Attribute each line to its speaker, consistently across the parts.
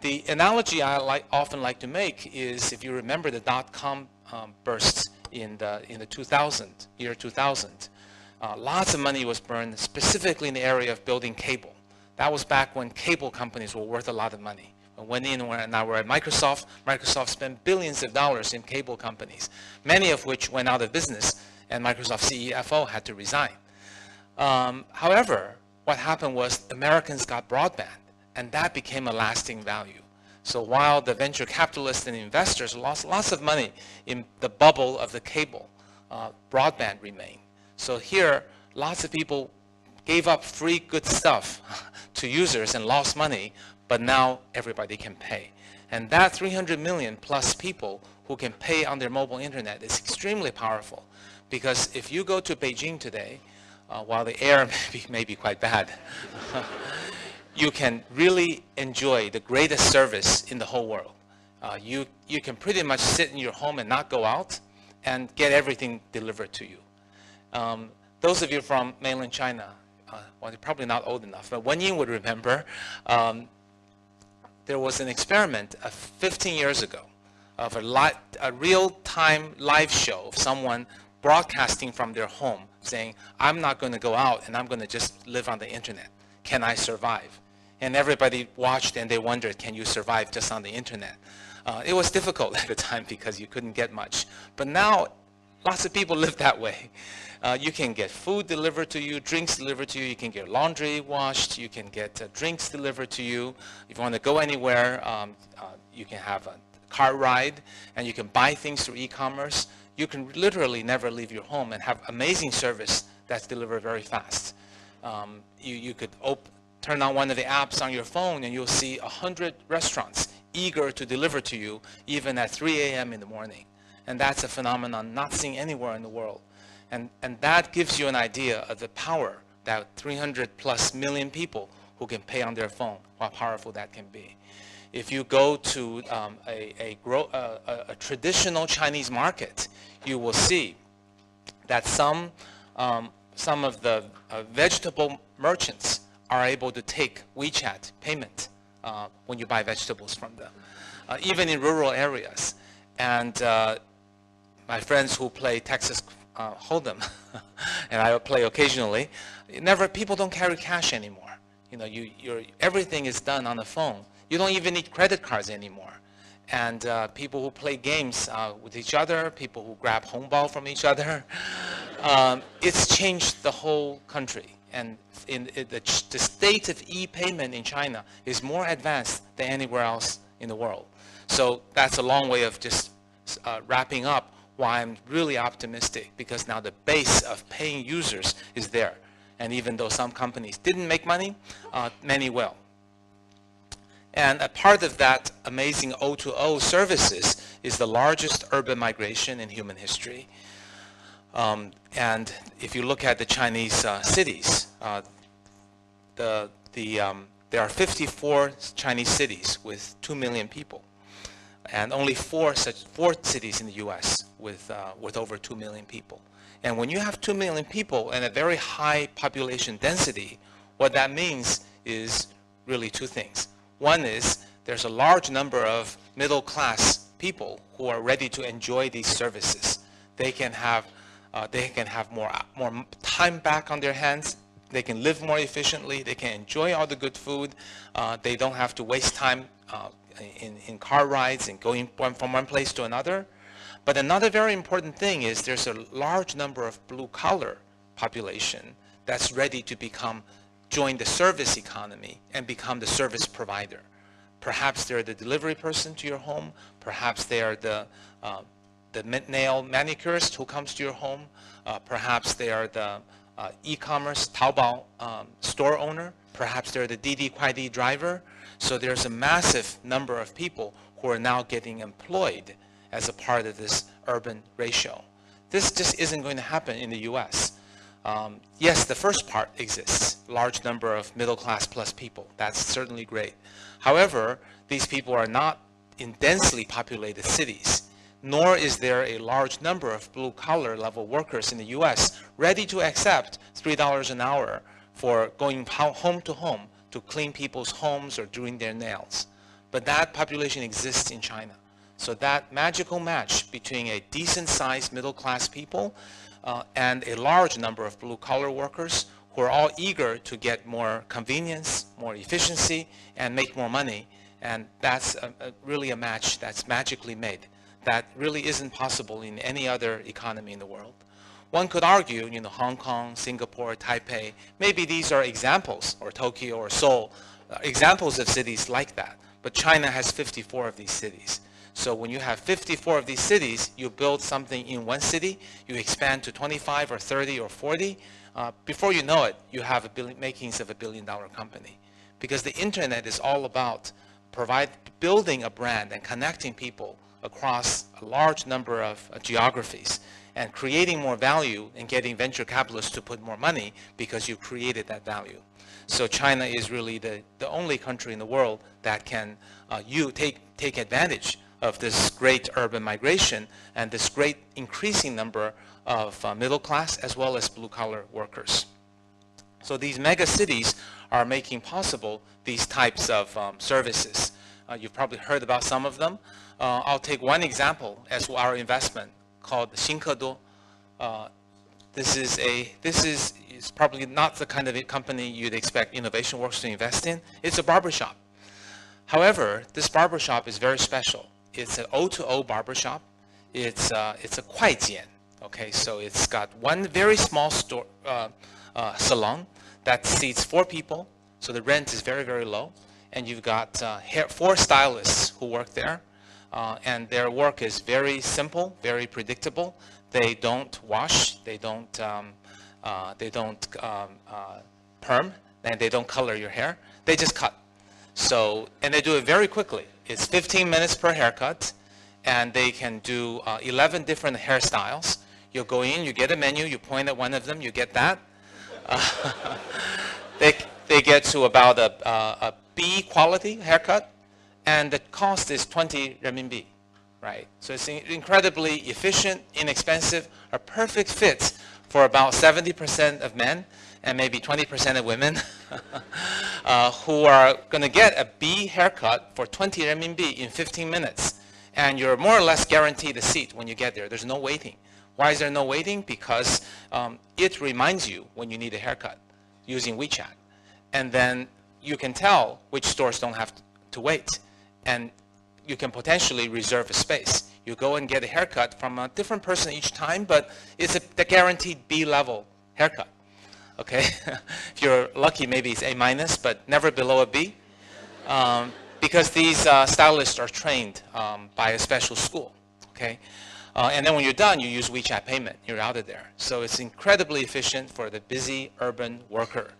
Speaker 1: The analogy I often like to make is, if you remember the dot-com burst in the year 2000, lots of money was burned specifically in the area of building cable. That was back when cable companies were worth a lot of money. When I were at Microsoft, Microsoft spent billions of dollars in cable companies, many of which went out of business, and Microsoft CFO had to resign. However, what happened was Americans got broadband, and that became a lasting value. So while the venture capitalists and investors lost lots of money in the bubble of the cable, broadband remained. So here, lots of people gave up free good stuff to users and lost money, but now everybody can pay. And that 300 million plus people who can pay on their mobile internet is extremely powerful. Because if you go to Beijing today, while the air may be quite bad, you can really enjoy the greatest service in the whole world. You can pretty much sit in your home and not go out and get everything delivered to you. Those of you from mainland China, well, you're probably not old enough, but Wenyin would remember, there was an experiment 15 years ago of a real-time live show of someone broadcasting from their home saying, I'm not going to go out and I'm going to just live on the internet. Can I survive? And everybody watched and they wondered, can you survive just on the internet? It was difficult at the time because you couldn't get much. But now, lots of people live that way. You can get food delivered to you, drinks delivered to you, you can get laundry washed, you can get drinks delivered to you. If you want to go anywhere, you can have a car ride, and you can buy things through e-commerce. You can literally never leave your home and have amazing service that's delivered very fast. You could turn on one of the apps on your phone and you'll see 100 restaurants eager to deliver to you even at 3 a.m. in the morning. And that's a phenomenon not seen anywhere in the world. And that gives you an idea of the power that 300 plus million people who can pay on their phone, how powerful that can be. If you go to a traditional Chinese market, you will see that some of the vegetable merchants are able to take WeChat payment when you buy vegetables from them, even in rural areas. And my friends who play Texas Hold'em, and I play occasionally, people don't carry cash anymore. You know, everything is done on the phone. You don't even need credit cards anymore. And people who play games with each other, people who grab hongbao from each other, it's changed the whole country. And the state of e-payment in China is more advanced than anywhere else in the world. So that's a long way of just wrapping up why I'm really optimistic, because now the base of paying users is there. And even though some companies didn't make money, many will. And a part of that amazing O2O services is the largest urban migration in human history. And if you look at the Chinese cities, there are 54 Chinese cities with 2 million people, and only four cities in the U.S. with over 2 million people. And when you have 2 million people and a very high population density, what that means is really two things. One is there's a large number of middle-class people who are ready to enjoy these services. They can have more time back on their hands. They can live more efficiently. They can enjoy all the good food. They don't have to waste time in car rides and going from one place to another. But another very important thing is there's a large number of blue-collar population that's ready to join the service economy and become the service provider. Perhaps they're the delivery person to your home. Perhaps they are the nail manicurist who comes to your home. Perhaps they are the e-commerce Taobao store owner. Perhaps they're the Didi Kuaidi driver. So there's a massive number of people who are now getting employed as a part of this urban ratio. This just isn't going to happen in the US. Yes, the first part exists, large number of middle-class plus people. That's certainly great. However, these people are not in densely populated cities, nor is there a large number of blue-collar level workers in the US ready to accept $3 an hour for going home to home to clean people's homes or doing their nails. but that population exists in China. So that magical match between a decent-sized middle-class people and a large number of blue-collar workers who are all eager to get more convenience, more efficiency, and make more money. And that's really a match that's magically made. That really isn't possible in any other economy in the world. One could argue, Hong Kong, Singapore, Taipei, maybe these are examples, or Tokyo or Seoul, examples of cities like that. But China has 54 of these cities. So when you have 54 of these cities, you build something in one city, you expand to 25 or 30 or 40. Before you know it, you have makings of $1 billion company. Because the internet is all about building a brand and connecting people across a large number of geographies and creating more value and getting venture capitalists to put more money because you created that value. So China is really the only country in the world that can take advantage of this great urban migration and this great increasing number of middle class as well as blue collar workers. So these mega cities are making possible these types of services. You've probably heard about some of them. I'll take one example as our investment called Xinkedo. This is probably not the kind of a company you'd expect Innovation Works to invest in. It's a barbershop. However, this barbershop is very special. It's an O2O barbershop. It's a Kuaijian. Okay, so it's got one very small salon that seats 4 people. So the rent is very, very low. And you've got 4 stylists who work there. And their work is very simple, very predictable. They don't wash, they don't perm, and they don't color your hair. They just cut. So, and they do it very quickly. It's 15 minutes per haircut, and they can do 11 different hairstyles. You'll go in, you get a menu, you point at one of them, you get that. They get to about a B quality haircut, and the cost is 20 renminbi, right? So it's incredibly efficient, inexpensive, a perfect fit for about 70% of men and maybe 20% of women who are going to get a B haircut for 20 renminbi in 15 minutes. And you're more or less guaranteed a seat when you get there. There's no waiting. Why is there no waiting? Because it reminds you when you need a haircut using WeChat. And then you can tell which stores don't have to wait. And you can potentially reserve a space. You go and get a haircut from a different person each time, but it's the guaranteed B-level haircut. Okay, if you're lucky, maybe it's A-, but never below a B, because these stylists are trained by a special school. Okay, and then when you're done, you use WeChat payment. You're out of there. So it's incredibly efficient for the busy urban worker.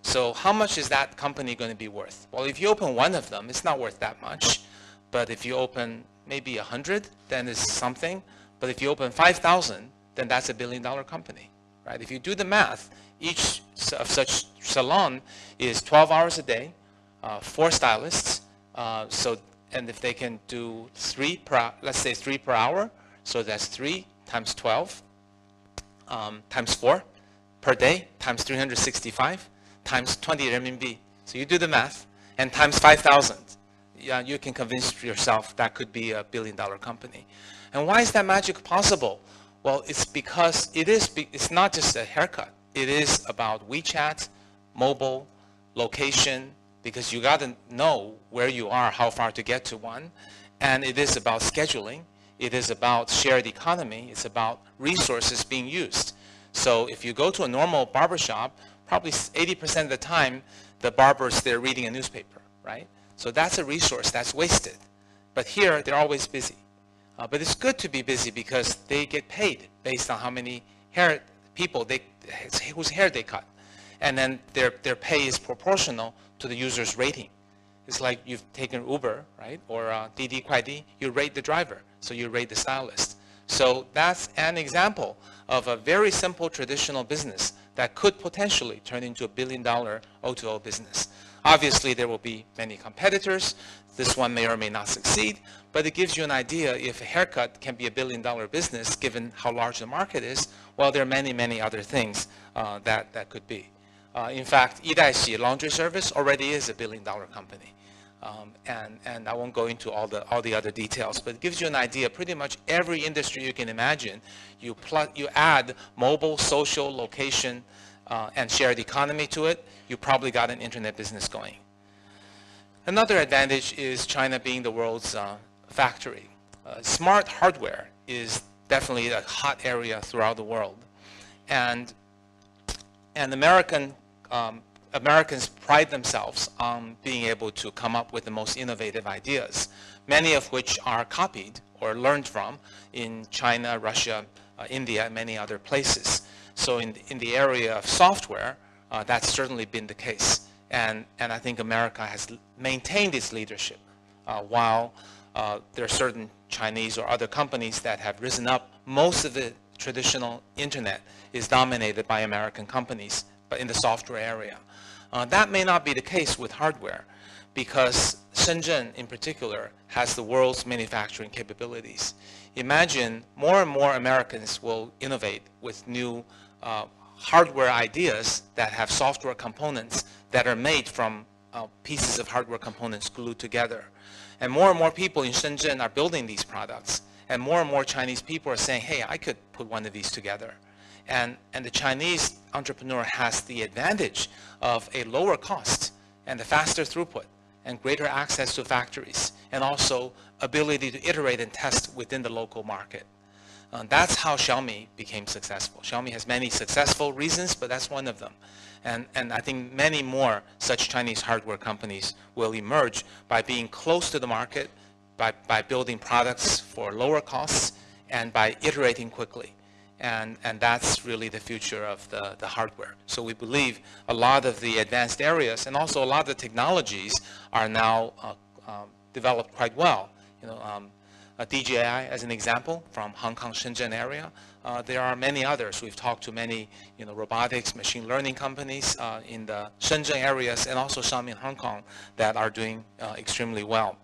Speaker 1: So how much is that company going to be worth? Well, if you open one of them, it's not worth that much. But if you open maybe 100, then it's something. But if you open 5,000, then that's $1 billion company, right? If you do the math, each of such salon is 12 hours a day, 4 stylists. And if they can do 3 per, let's say 3 per hour, so that's 3 times 12 times 4 per day times 365 times 20 renminbi. So you do the math, and times 5,000. Yeah, you can convince yourself that could be $1 billion company. And why is that magic possible? Well, it's because it's not just a haircut. It is about WeChat, mobile, location, because you got to know where you are, how far to get to one. And it is about scheduling. It is about shared economy. It's about resources being used. So if you go to a normal barbershop, probably 80% of the time, the barber's there reading a newspaper, right? So that's a resource that's wasted. But here, they're always busy. But it's good to be busy because they get paid based on how many people whose hair they cut. And then their pay is proportional to the user's rating. It's like you've taken Uber, right? Or Didi Kuaidi, you rate the driver, so you rate the stylist. So that's an example of a very simple traditional business that could potentially turn into $1 billion O2O business. Obviously, there will be many competitors. This one may or may not succeed, but it gives you an idea if a haircut can be $1 billion business given how large the market is. Well, there are many, many other things that could be. In fact, Yidaixi laundry service already is $1 billion company. And I won't go into all the other details, but it gives you an idea. Pretty much every industry you can imagine, you add mobile, social, location, and shared economy to it, you probably got an internet business going. Another advantage is China being the world's factory. Smart hardware is definitely a hot area throughout the world, and Americans pride themselves on being able to come up with the most innovative ideas, many of which are copied or learned from in China, Russia, India, and many other places. So in the area of software, that's certainly been the case. And I think America has maintained its leadership while there are certain Chinese or other companies that have risen up. Most of the traditional internet is dominated by American companies, but in the software area. That may not be the case with hardware, because Shenzhen in particular has the world's manufacturing capabilities. Imagine more and more Americans will innovate with new hardware ideas that have software components that are made from pieces of hardware components glued together. And more people in Shenzhen are building these products. And more Chinese people are saying, hey, I could put one of these together. And the Chinese entrepreneur has the advantage of a lower cost and a faster throughput and greater access to factories, and also ability to iterate and test within the local market. That's how Xiaomi became successful. Xiaomi has many successful reasons, but that's one of them. And I think many more such Chinese hardware companies will emerge by being close to the market, by building products for lower costs, and by iterating quickly. And that's really the future of the hardware. So we believe a lot of the advanced areas and also a lot of the technologies are now developed quite well. DJI as an example from Hong Kong, Shenzhen area. There are many others. We've talked to many robotics, machine learning companies in the Shenzhen areas and also some in Hong Kong that are doing extremely well.